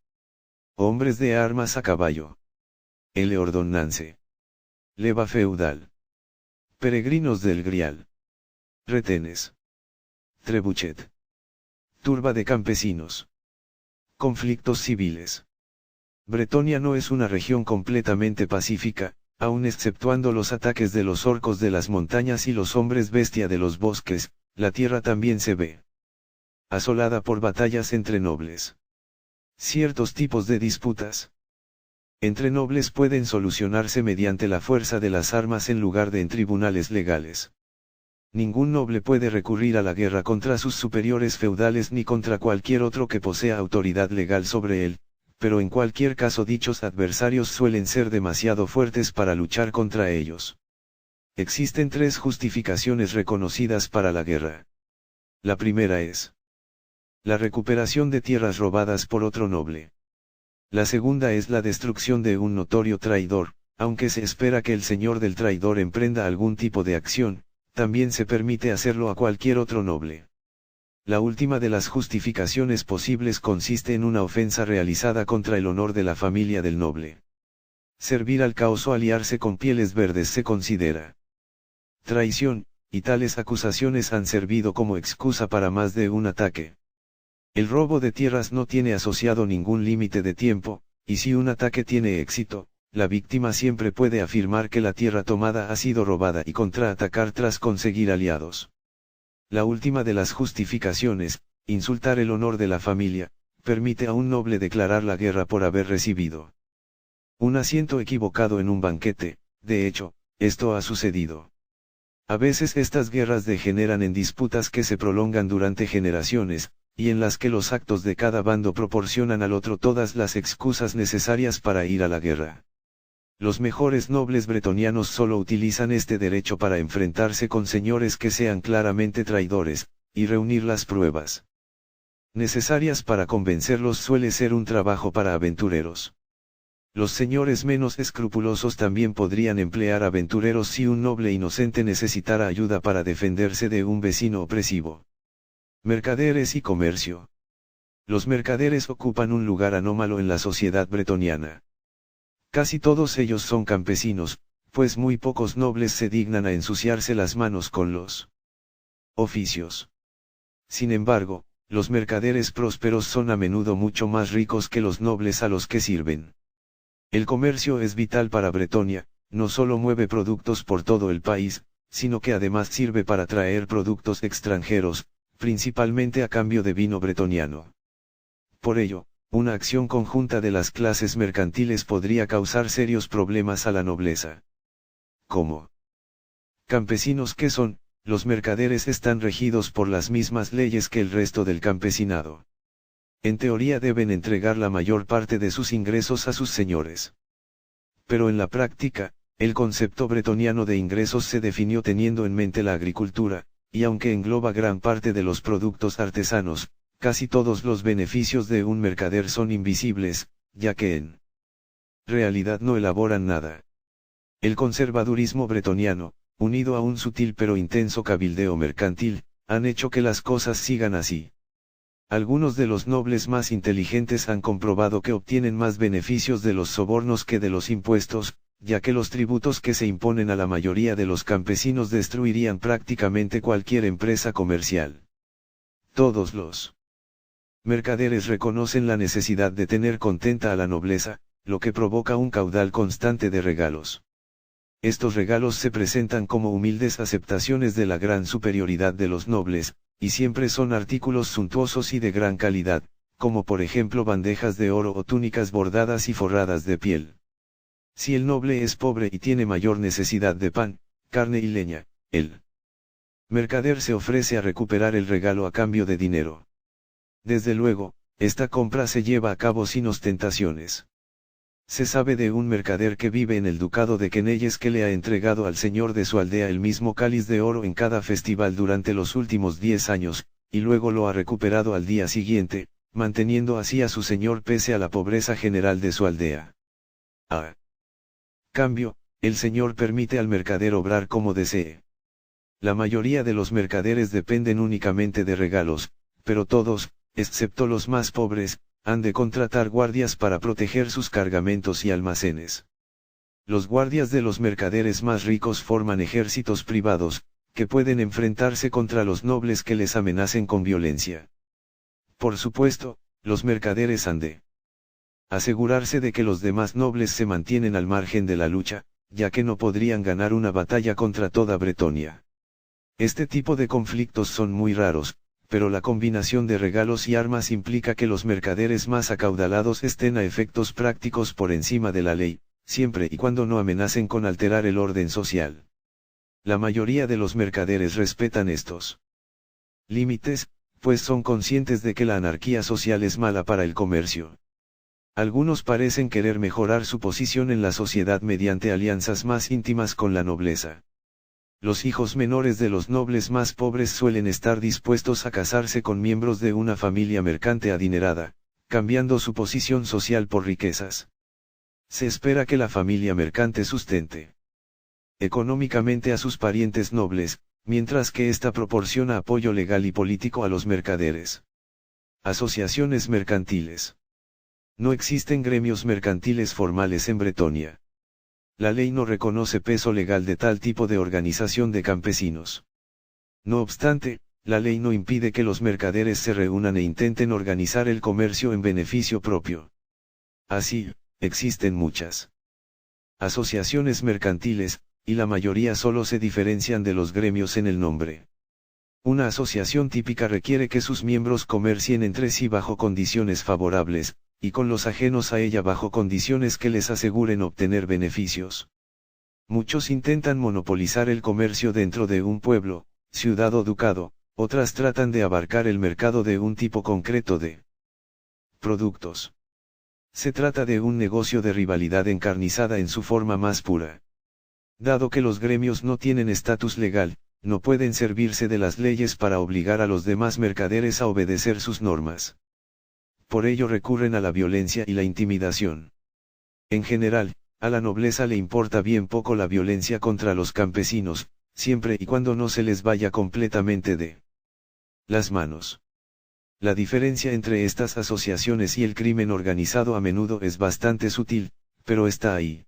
Hombres de armas a caballo. Ordonnance. Leva feudal. Peregrinos del Grial. Retenes. Trebuchet. Turba de campesinos. Conflictos civiles. Bretonia no es una región completamente pacífica, aun exceptuando los ataques de los orcos de las montañas y los hombres bestia de los bosques, la tierra también se ve asolada por batallas entre nobles. Ciertos tipos de disputas entre nobles pueden solucionarse mediante la fuerza de las armas en lugar de en tribunales legales. Ningún noble puede recurrir a la guerra contra sus superiores feudales ni contra cualquier otro que posea autoridad legal sobre él, pero en cualquier caso dichos adversarios suelen ser demasiado fuertes para luchar contra ellos. Existen 3 justificaciones reconocidas para la guerra. La primera es la recuperación de tierras robadas por otro noble. La segunda es la destrucción de un notorio traidor, aunque se espera que el señor del traidor emprenda algún tipo de acción, también se permite hacerlo a cualquier otro noble. La última de las justificaciones posibles consiste en una ofensa realizada contra el honor de la familia del noble. Servir al caos o aliarse con Pieles Verdes se considera traición, y tales acusaciones han servido como excusa para más de un ataque. El robo de tierras no tiene asociado ningún límite de tiempo, y si un ataque tiene éxito, la víctima siempre puede afirmar que la tierra tomada ha sido robada y contraatacar tras conseguir aliados. La última de las justificaciones, insultar el honor de la familia, permite a un noble declarar la guerra por haber recibido un asiento equivocado en un banquete. De hecho, esto ha sucedido A veces estas guerras degeneran en disputas que se prolongan durante generaciones, y en las que los actos de cada bando proporcionan al otro todas las excusas necesarias para ir a la guerra. Los mejores nobles bretonianos solo utilizan este derecho para enfrentarse con señores que sean claramente traidores, y reunir las pruebas necesarias para convencerlos suele ser un trabajo para aventureros. Los señores menos escrupulosos también podrían emplear aventureros si un noble inocente necesitara ayuda para defenderse de un vecino opresivo. Mercaderes y comercio. Los mercaderes ocupan un lugar anómalo en la sociedad bretoniana. Casi todos ellos son campesinos, pues muy pocos nobles se dignan a ensuciarse las manos con los oficios. Sin embargo, los mercaderes prósperos son a menudo mucho más ricos que los nobles a los que sirven. El comercio es vital para Bretonia, no solo mueve productos por todo el país, sino que además sirve para traer productos extranjeros, principalmente a cambio de vino bretoniano. Por ello, una acción conjunta de las clases mercantiles podría causar serios problemas a la nobleza. Como campesinos que son, los mercaderes están regidos por las mismas leyes que el resto del campesinado. En teoría deben entregar la mayor parte de sus ingresos a sus señores. Pero en la práctica, el concepto bretoniano de ingresos se definió teniendo en mente la agricultura, y aunque engloba gran parte de los productos artesanos, casi todos los beneficios de un mercader son invisibles, ya que en realidad no elaboran nada. El conservadurismo bretoniano, unido a un sutil pero intenso cabildeo mercantil, han hecho que las cosas sigan así. Algunos de los nobles más inteligentes han comprobado que obtienen más beneficios de los sobornos que de los impuestos, ya que los tributos que se imponen a la mayoría de los campesinos destruirían prácticamente cualquier empresa comercial. Todos los mercaderes reconocen la necesidad de tener contenta a la nobleza, lo que provoca un caudal constante de regalos. Estos regalos se presentan como humildes aceptaciones de la gran superioridad de los nobles, y siempre son artículos suntuosos y de gran calidad, como por ejemplo bandejas de oro o túnicas bordadas y forradas de piel. Si el noble es pobre y tiene mayor necesidad de pan, carne y leña, el mercader se ofrece a recuperar el regalo a cambio de dinero. Desde luego, esta compra se lleva a cabo sin ostentaciones. Se sabe de un mercader que vive en el ducado de Quenelles que le ha entregado al señor de su aldea el mismo cáliz de oro en cada festival durante los últimos 10 años, y luego lo ha recuperado al día siguiente, manteniendo así a su señor pese a la pobreza general de su aldea. A cambio, el señor permite al mercader obrar como desee. La mayoría de los mercaderes dependen únicamente de regalos, pero todos, excepto los más pobres, han de contratar guardias para proteger sus cargamentos y almacenes. Los guardias de los mercaderes más ricos forman ejércitos privados, que pueden enfrentarse contra los nobles que les amenacen con violencia. Por supuesto, los mercaderes han de asegurarse de que los demás nobles se mantienen al margen de la lucha, ya que no podrían ganar una batalla contra toda Bretonia. Este tipo de conflictos son muy raros, pero la combinación de regalos y armas implica que los mercaderes más acaudalados estén a efectos prácticos por encima de la ley, siempre y cuando no amenacen con alterar el orden social. La mayoría de los mercaderes respetan estos límites, pues son conscientes de que la anarquía social es mala para el comercio. Algunos parecen querer mejorar su posición en la sociedad mediante alianzas más íntimas con la nobleza. Los hijos menores de los nobles más pobres suelen estar dispuestos a casarse con miembros de una familia mercante adinerada, cambiando su posición social por riquezas. Se espera que la familia mercante sustente económicamente a sus parientes nobles, mientras que ésta proporciona apoyo legal y político a los mercaderes. Asociaciones mercantiles. No existen gremios mercantiles formales en Bretonia. La ley no reconoce peso legal de tal tipo de organización de campesinos. No obstante, la ley no impide que los mercaderes se reúnan e intenten organizar el comercio en beneficio propio. Así, existen muchas asociaciones mercantiles, y la mayoría solo se diferencian de los gremios en el nombre. Una asociación típica requiere que sus miembros comercien entre sí bajo condiciones favorables, y con los ajenos a ella bajo condiciones que les aseguren obtener beneficios. Muchos intentan monopolizar el comercio dentro de un pueblo, ciudad o ducado, otras tratan de abarcar el mercado de un tipo concreto de productos. Se trata de un negocio de rivalidad encarnizada en su forma más pura. Dado que los gremios no tienen estatus legal, no pueden servirse de las leyes para obligar a los demás mercaderes a obedecer sus normas. Por ello recurren a la violencia y la intimidación. En general, a la nobleza le importa bien poco la violencia contra los campesinos, siempre y cuando no se les vaya completamente de las manos. La diferencia entre estas asociaciones y el crimen organizado a menudo es bastante sutil, pero está ahí.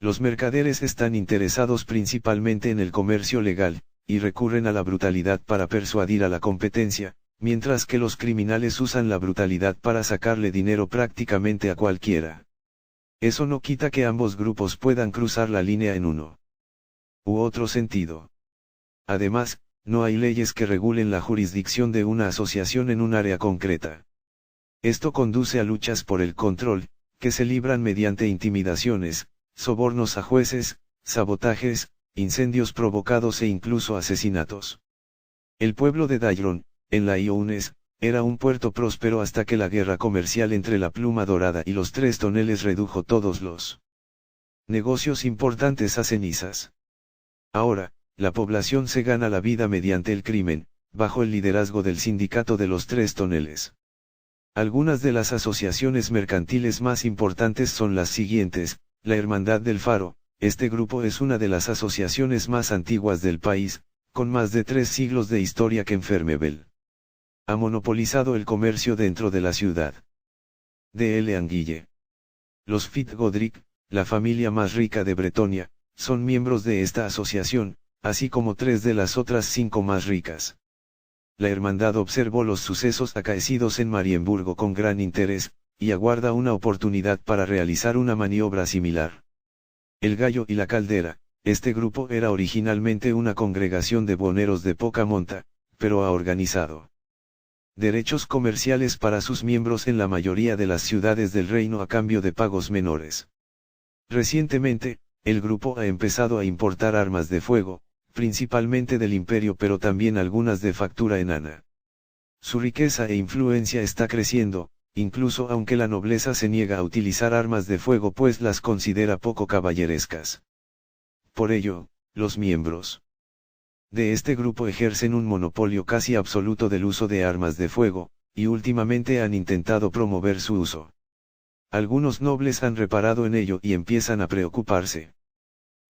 Los mercaderes están interesados principalmente en el comercio legal, y recurren a la brutalidad para persuadir a la competencia, mientras que los criminales usan la brutalidad para sacarle dinero prácticamente a cualquiera. Eso no quita que ambos grupos puedan cruzar la línea en uno u otro sentido. Además, no hay leyes que regulen la jurisdicción de una asociación en un área concreta. Esto conduce a luchas por el control, que se libran mediante intimidaciones, sobornos a jueces, sabotajes, incendios provocados e incluso asesinatos. El pueblo de Dayron, en la Iounès, era un puerto próspero hasta que la guerra comercial entre la Pluma Dorada y los Tres Toneles redujo todos los negocios importantes a cenizas. Ahora, la población se gana la vida mediante el crimen, bajo el liderazgo del sindicato de los Tres Toneles. Algunas de las asociaciones mercantiles más importantes son las siguientes: la Hermandad del Faro. Este grupo es una de las asociaciones más antiguas del país, con más de 3 siglos de historia que Enfermebel ha monopolizado el comercio dentro de la ciudad. D.L. Anguille. Los Fitzgodric, la familia más rica de Bretonia, son miembros de esta asociación, así como 3 de las otras 5 más ricas. La hermandad observó los sucesos acaecidos en Marienburgo con gran interés, y aguarda una oportunidad para realizar una maniobra similar. El Gallo y la Caldera. Este grupo era originalmente una congregación de buhoneros de poca monta, pero ha organizado derechos comerciales para sus miembros en la mayoría de las ciudades del reino a cambio de pagos menores. Recientemente, el grupo ha empezado a importar armas de fuego, principalmente del imperio pero también algunas de factura enana. Su riqueza e influencia está creciendo, incluso aunque la nobleza se niega a utilizar armas de fuego pues las considera poco caballerescas. Por ello, los miembros de este grupo ejercen un monopolio casi absoluto del uso de armas de fuego, y últimamente han intentado promover su uso. Algunos nobles han reparado en ello y empiezan a preocuparse.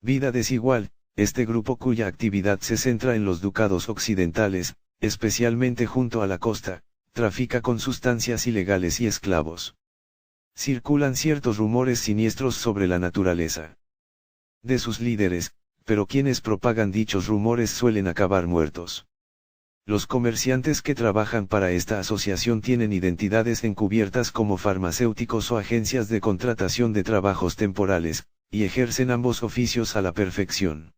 Vida desigual. Este grupo cuya actividad se centra en los ducados occidentales, especialmente junto a la costa, trafica con sustancias ilegales y esclavos. Circulan ciertos rumores siniestros sobre la naturaleza de sus líderes, pero quienes propagan dichos rumores suelen acabar muertos. Los comerciantes que trabajan para esta asociación tienen identidades encubiertas como farmacéuticos o agencias de contratación de trabajos temporales, y ejercen ambos oficios a la perfección.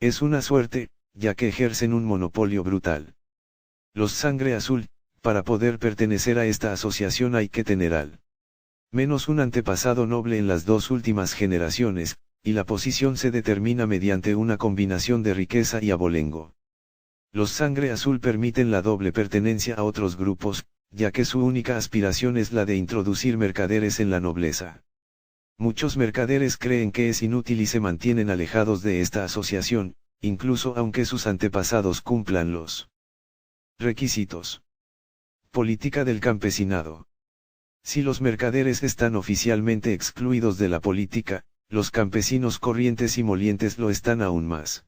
Es una suerte, ya que ejercen un monopolio brutal. Los Sangre Azul. Para poder pertenecer a esta asociación hay que tener al menos un antepasado noble en las 2 últimas generaciones, y la posición se determina mediante una combinación de riqueza y abolengo. Los Sangre Azul permiten la doble pertenencia a otros grupos, ya que su única aspiración es la de introducir mercaderes en la nobleza. Muchos mercaderes creen que es inútil y se mantienen alejados de esta asociación, incluso aunque sus antepasados cumplan los requisitos. Política del campesinado. Si los mercaderes están oficialmente excluidos de la política, los campesinos corrientes y molientes lo están aún más.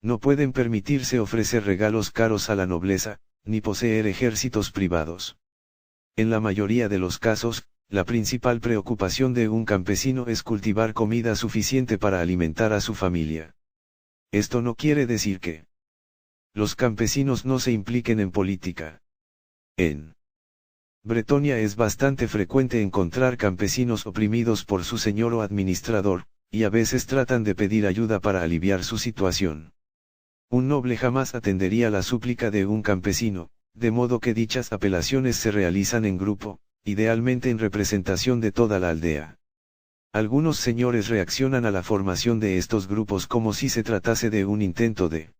No pueden permitirse ofrecer regalos caros a la nobleza, ni poseer ejércitos privados. En la mayoría de los casos, la principal preocupación de un campesino es cultivar comida suficiente para alimentar a su familia. Esto no quiere decir que los campesinos no se impliquen en política. En Bretonia es bastante frecuente encontrar campesinos oprimidos por su señor o administrador, y a veces tratan de pedir ayuda para aliviar su situación. Un noble jamás atendería la súplica de un campesino, de modo que dichas apelaciones se realizan en grupo, idealmente en representación de toda la aldea. Algunos señores reaccionan a la formación de estos grupos como si se tratase de un intento de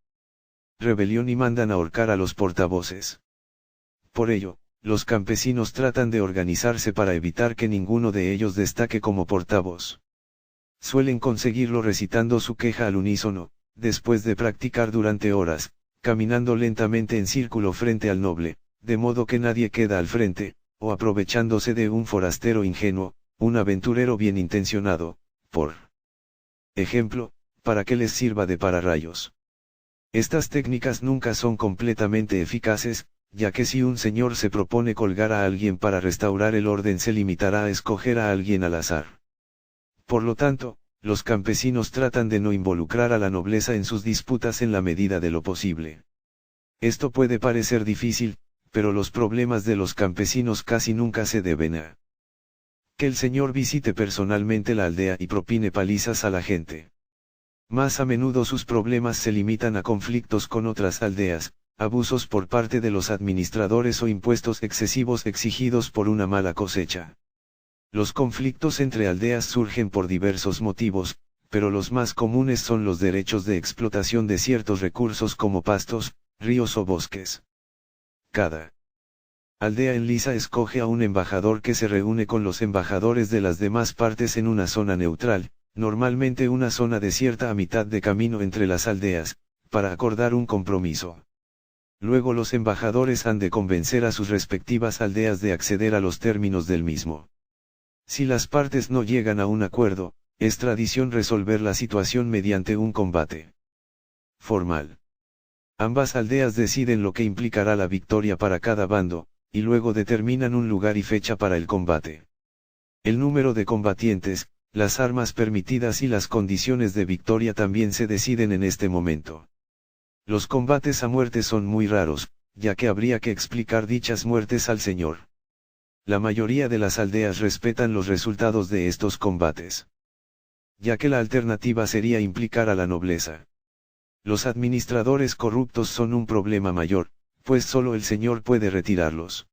rebelión y mandan ahorcar a los portavoces. Por ello, los campesinos tratan de organizarse para evitar que ninguno de ellos destaque como portavoz. Suelen conseguirlo recitando su queja al unísono, después de practicar durante horas, caminando lentamente en círculo frente al noble, de modo que nadie queda al frente, o aprovechándose de un forastero ingenuo, un aventurero bien intencionado, por ejemplo, para que les sirva de pararrayos. Estas técnicas nunca son completamente eficaces, ya que si un señor se propone colgar a alguien para restaurar el orden se limitará a escoger a alguien al azar. Por lo tanto, los campesinos tratan de no involucrar a la nobleza en sus disputas en la medida de lo posible. Esto puede parecer difícil, pero los problemas de los campesinos casi nunca se deben a que el señor visite personalmente la aldea y propine palizas a la gente. Más a menudo sus problemas se limitan a conflictos con otras aldeas, abusos por parte de los administradores o impuestos excesivos exigidos por una mala cosecha. Los conflictos entre aldeas surgen por diversos motivos, pero los más comunes son los derechos de explotación de ciertos recursos como pastos, ríos o bosques. Cada aldea en Lisa escoge a un embajador que se reúne con los embajadores de las demás partes en una zona neutral, normalmente una zona desierta a mitad de camino entre las aldeas, para acordar un compromiso. Luego los embajadores han de convencer a sus respectivas aldeas de acceder a los términos del mismo. Si las partes no llegan a un acuerdo, es tradición resolver la situación mediante un combate formal. Ambas aldeas deciden lo que implicará la victoria para cada bando, y luego determinan un lugar y fecha para el combate. El número de combatientes, las armas permitidas y las condiciones de victoria también se deciden en este momento. Los combates a muerte son muy raros, ya que habría que explicar dichas muertes al señor. La mayoría de las aldeas respetan los resultados de estos combates, ya que la alternativa sería implicar a la nobleza. Los administradores corruptos son un problema mayor, pues solo el señor puede retirarlos.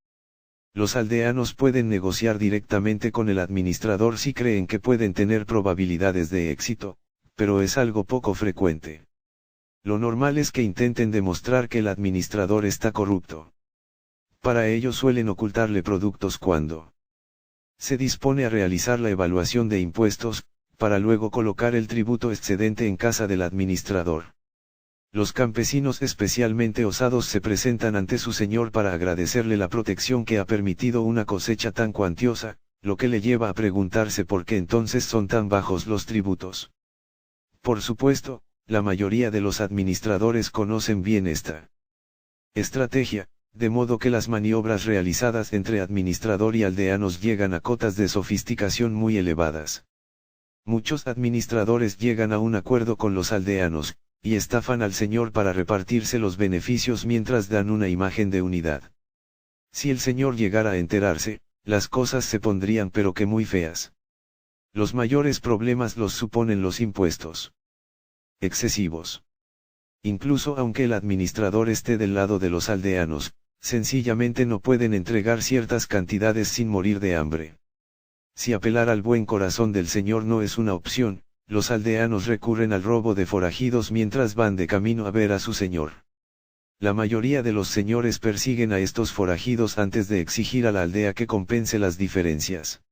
Los aldeanos pueden negociar directamente con el administrador si creen que pueden tener probabilidades de éxito, pero es algo poco frecuente. Lo normal es que intenten demostrar que el administrador está corrupto. Para ello suelen ocultarle productos cuando se dispone a realizar la evaluación de impuestos, para luego colocar el tributo excedente en casa del administrador. Los campesinos especialmente osados se presentan ante su señor para agradecerle la protección que ha permitido una cosecha tan cuantiosa, lo que le lleva a preguntarse por qué entonces son tan bajos los tributos. Por supuesto, la mayoría de los administradores conocen bien esta estrategia, de modo que las maniobras realizadas entre administrador y aldeanos llegan a cotas de sofisticación muy elevadas. Muchos administradores llegan a un acuerdo con los aldeanos, y estafan al señor para repartirse los beneficios mientras dan una imagen de unidad. Si el señor llegara a enterarse, las cosas se pondrían pero que muy feas. Los mayores problemas los suponen los impuestos excesivos. Incluso aunque el administrador esté del lado de los aldeanos, sencillamente no pueden entregar ciertas cantidades sin morir de hambre. Si apelar al buen corazón del señor no es una opción, los aldeanos recurren al robo de forajidos mientras van de camino a ver a su señor. La mayoría de los señores persiguen a estos forajidos antes de exigir a la aldea que compense las diferencias.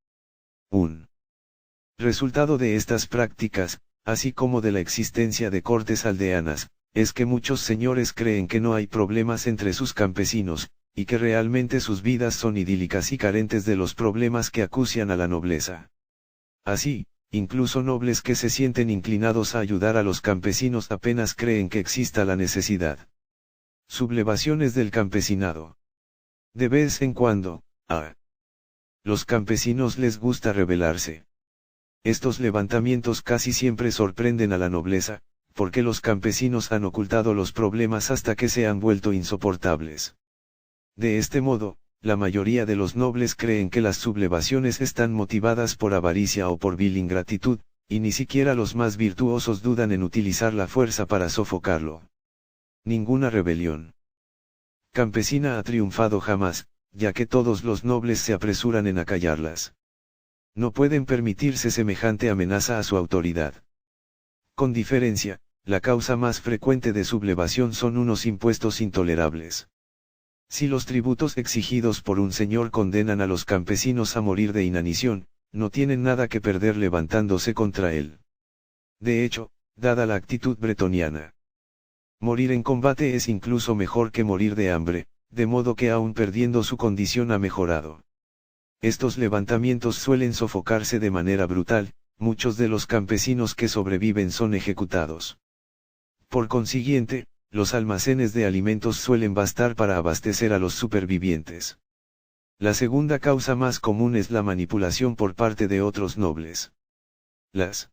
Un resultado de estas prácticas, así como de la existencia de cortes aldeanas, es que muchos señores creen que no hay problemas entre sus campesinos, y que realmente sus vidas son idílicas y carentes de los problemas que acucian a la nobleza. Así, incluso nobles que se sienten inclinados a ayudar a los campesinos apenas creen que exista la necesidad. Sublevaciones del campesinado. De vez en cuando, a los campesinos les gusta rebelarse. Estos levantamientos casi siempre sorprenden a la nobleza, porque los campesinos han ocultado los problemas hasta que se han vuelto insoportables. De este modo, la mayoría de los nobles creen que las sublevaciones están motivadas por avaricia o por vil ingratitud, y ni siquiera los más virtuosos dudan en utilizar la fuerza para sofocarlo. Ninguna rebelión campesina ha triunfado jamás, ya que todos los nobles se apresuran en acallarlas. No pueden permitirse semejante amenaza a su autoridad. Con diferencia, la causa más frecuente de sublevación son unos impuestos intolerables. Si los tributos exigidos por un señor condenan a los campesinos a morir de inanición, no tienen nada que perder levantándose contra él. De hecho, dada la actitud bretoniana, morir en combate es incluso mejor que morir de hambre, de modo que aún perdiendo su condición ha mejorado. Estos levantamientos suelen sofocarse de manera brutal, muchos de los campesinos que sobreviven son ejecutados. Por consiguiente, los almacenes de alimentos suelen bastar para abastecer a los supervivientes. La segunda causa más común es la manipulación por parte de otros nobles. Las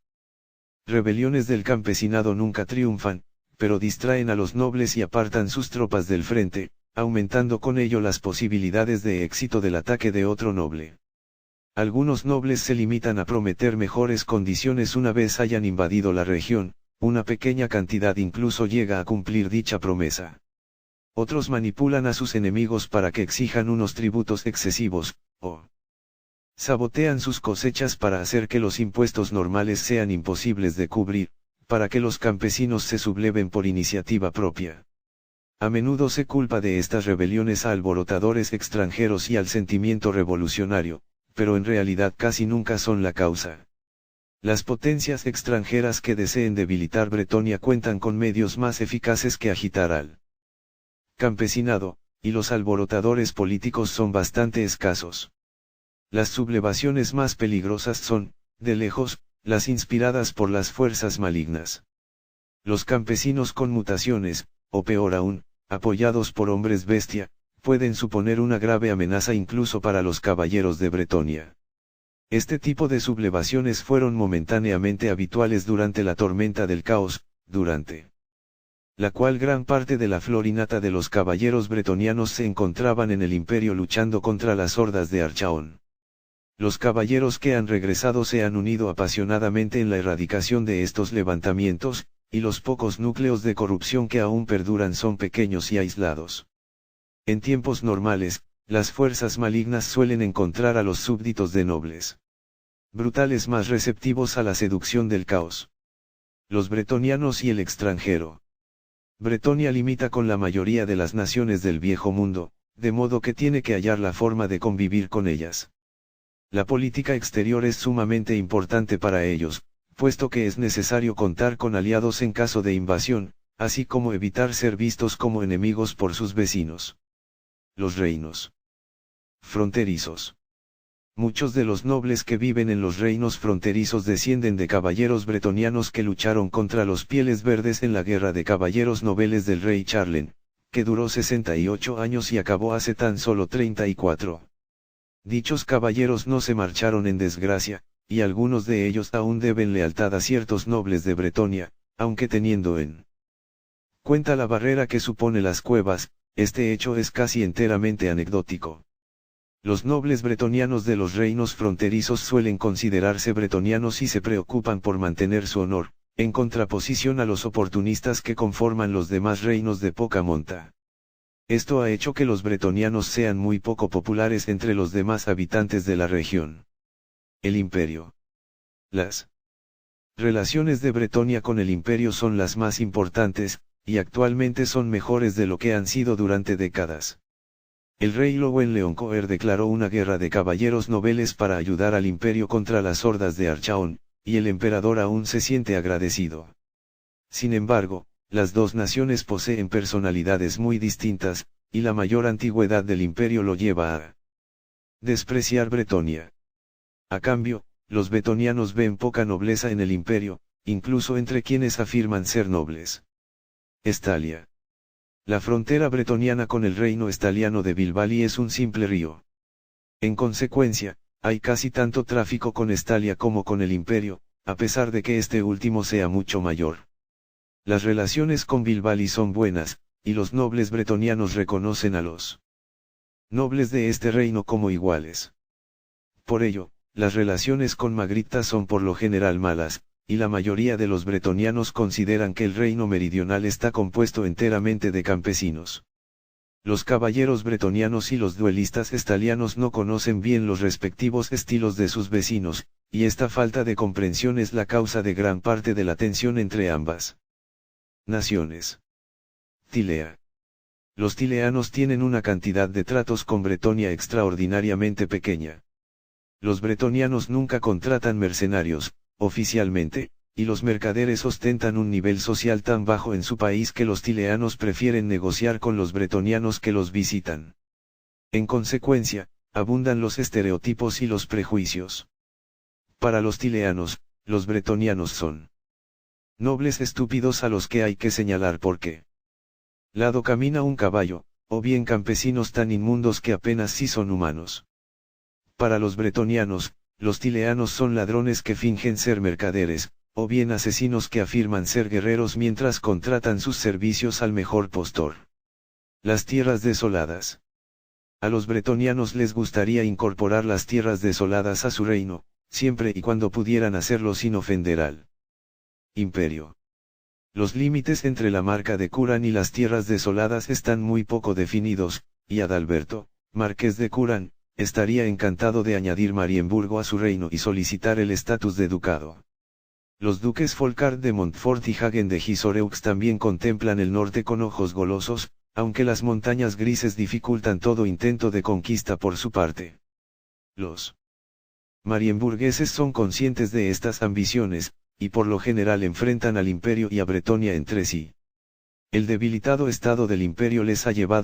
rebeliones del campesinado nunca triunfan, pero distraen a los nobles y apartan sus tropas del frente, aumentando con ello las posibilidades de éxito del ataque de otro noble. Algunos nobles se limitan a prometer mejores condiciones una vez hayan invadido la región, una pequeña cantidad incluso llega a cumplir dicha promesa. Otros manipulan a sus enemigos para que exijan unos tributos excesivos, o sabotean sus cosechas para hacer que los impuestos normales sean imposibles de cubrir, para que los campesinos se subleven por iniciativa propia. A menudo se culpa de estas rebeliones a alborotadores extranjeros y al sentimiento revolucionario, pero en realidad casi nunca son la causa. Las potencias extranjeras que deseen debilitar Bretonia cuentan con medios más eficaces que agitar al campesinado, y los alborotadores políticos son bastante escasos. Las sublevaciones más peligrosas son, de lejos, las inspiradas por las fuerzas malignas. Los campesinos con mutaciones, o peor aún, apoyados por hombres bestia, pueden suponer una grave amenaza incluso para los caballeros de Bretonia. Este tipo de sublevaciones fueron momentáneamente habituales durante la tormenta del caos, durante la cual gran parte de la florinata de los caballeros bretonianos se encontraban en el imperio luchando contra las hordas de Archaón. Los caballeros que han regresado se han unido apasionadamente en la erradicación de estos levantamientos, y los pocos núcleos de corrupción que aún perduran son pequeños y aislados. En tiempos normales, las fuerzas malignas suelen encontrar a los súbditos de nobles brutales más receptivos a la seducción del caos. Los bretonianos y el extranjero. Bretonia limita con la mayoría de las naciones del viejo mundo, de modo que tiene que hallar la forma de convivir con ellas. La política exterior es sumamente importante para ellos, puesto que es necesario contar con aliados en caso de invasión, así como evitar ser vistos como enemigos por sus vecinos. Los reinos fronterizos. Muchos de los nobles que viven en los reinos fronterizos descienden de caballeros bretonianos que lucharon contra los Pieles Verdes en la guerra de caballeros nobles del rey Charlen, que duró 68 años y acabó hace tan solo 34. Dichos caballeros no se marcharon en desgracia, y algunos de ellos aún deben lealtad a ciertos nobles de Bretonia, aunque teniendo en cuenta la barrera que supone las cuevas, este hecho es casi enteramente anecdótico. Los nobles bretonianos de los reinos fronterizos suelen considerarse bretonianos y se preocupan por mantener su honor, en contraposición a los oportunistas que conforman los demás reinos de poca monta. Esto ha hecho que los bretonianos sean muy poco populares entre los demás habitantes de la región. El imperio. Las relaciones de Bretonia con el imperio son las más importantes, y actualmente son mejores de lo que han sido durante décadas. El rey Lowen Leoncoeur declaró una guerra de caballeros nobles para ayudar al imperio contra las hordas de Archaón, y el emperador aún se siente agradecido. Sin embargo, las dos naciones poseen personalidades muy distintas, y la mayor antigüedad del imperio lo lleva a despreciar Bretonia. A cambio, los bretonianos ven poca nobleza en el imperio, incluso entre quienes afirman ser nobles. Estalia. La frontera bretoniana con el reino estaliano de Bilbali es un simple río. En consecuencia, hay casi tanto tráfico con Estalia como con el imperio, a pesar de que este último sea mucho mayor. Las relaciones con Bilbali son buenas, y los nobles bretonianos reconocen a los nobles de este reino como iguales. Por ello, las relaciones con Magritta son por lo general malas, y la mayoría de los bretonianos consideran que el reino meridional está compuesto enteramente de campesinos. Los caballeros bretonianos y los duelistas estalianos no conocen bien los respectivos estilos de sus vecinos, y esta falta de comprensión es la causa de gran parte de la tensión entre ambas naciones. Tilea. Los tileanos tienen una cantidad de tratos con Bretonia extraordinariamente pequeña. Los bretonianos nunca contratan mercenarios, oficialmente, y los mercaderes ostentan un nivel social tan bajo en su país que los tileanos prefieren negociar con los bretonianos que los visitan. En consecuencia, abundan los estereotipos y los prejuicios. Para los tileanos, los bretonianos son nobles estúpidos a los que hay que señalar por qué lado camina un caballo, o bien campesinos tan inmundos que apenas sí son humanos. Para los bretonianos, los tileanos son ladrones que fingen ser mercaderes, o bien asesinos que afirman ser guerreros mientras contratan sus servicios al mejor postor. Las tierras desoladas. A los bretonianos les gustaría incorporar las tierras desoladas a su reino, siempre y cuando pudieran hacerlo sin ofender al imperio. Los límites entre la marca de Curán y las tierras desoladas están muy poco definidos, y Adalberto, marqués de Curán, estaría encantado de añadir Marienburgo a su reino y solicitar el estatus de ducado. Los duques Folcard de Montfort y Hagen de Gisoreux también contemplan el norte con ojos golosos, aunque las montañas grises dificultan todo intento de conquista por su parte. Los marienburgueses son conscientes de estas ambiciones, y por lo general enfrentan al imperio y a Bretonia entre sí. El debilitado estado del imperio les ha llevado